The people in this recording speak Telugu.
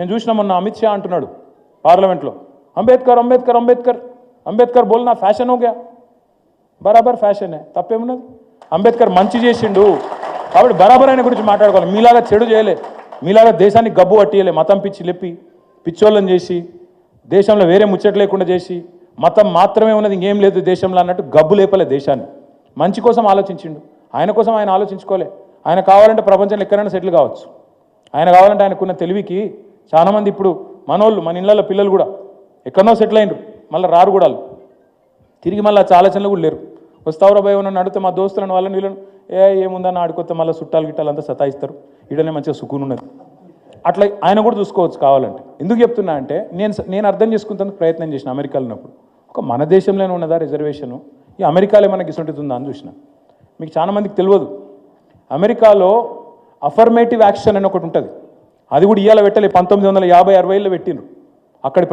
నేను చూసిన మొన్న అమిత్ షా అంటున్నాడు పార్లమెంట్లో, అంబేద్కర్ అంబేద్కర్ అంబేద్కర్ అంబేద్కర్ బోల్నా ఫ్యాషన్ హోగా. బరాబర్ ఫ్యాషన్ తప్పేమున్నది. అంబేద్కర్ మంచి చేసిండు కాబట్టి బరాబర్ ఆయన గురించి మాట్లాడుకోవాలి. మీలాగా చెడు చేయలే, మీలాగా దేశాన్ని గబ్బు పట్టియలే, మతం పిచ్చి లేపి పిచ్చోళ్ళని చేసి దేశంలో వేరే ముచ్చట లేకుండా చేసి మతం మాత్రమే ఉన్నది ఇంకేం లేదు దేశంలో అన్నట్టు గబ్బు లేపలే దేశాన్ని. మంచి కోసం ఆలోచించిండు, ఆయన కోసం ఆయన ఆలోచించుకోలే. ఆయన కావాలంటే ప్రపంచంలో ఎక్కడైనా సెటిల్ కావచ్చు. ఆయన కావాలంటే ఆయనకున్న తెలివికి చాలామంది ఇప్పుడు మనోళ్ళు మన ఇళ్ళల్లో పిల్లలు కూడా ఎక్కడనో సెటిల్ అయినరు, మళ్ళీ రారు కూడా తిరిగి మళ్ళీ ఆలోచనలు కూడా లేరు. వస్తావురా భయ నన్ను అడిగితే మా దోస్తులను వాళ్ళని వీళ్ళను ఏముందని ఆడుకొస్తే మళ్ళీ చుట్టాలు గిట్టాలు అంతా సతాయిస్తారు, ఈడనే మంచిగా సుకూన్ ఉన్నది. అట్లా ఆయన కూడా చూసుకోవచ్చు కావాలంటే. ఎందుకు చెప్తున్నా అంటే నేను అర్థం చేసుకుంటానికి ప్రయత్నం చేసిన అమెరికాలో ఉన్నప్పుడు. ఒక మన దేశంలోనే ఉన్నదా రిజర్వేషను, ఈ అమెరికాలో మనకి ఇసుంటుందా అని చూసిన. మీకు చాలామందికి తెలియదు, అమెరికాలో అఫర్మేటివ్ యాక్షన్ అని ఒకటి ఉంటుంది. అది కూడా ఇవాళ పెట్టలే, 1950-60లో పెట్టిండ్రు. అక్కడి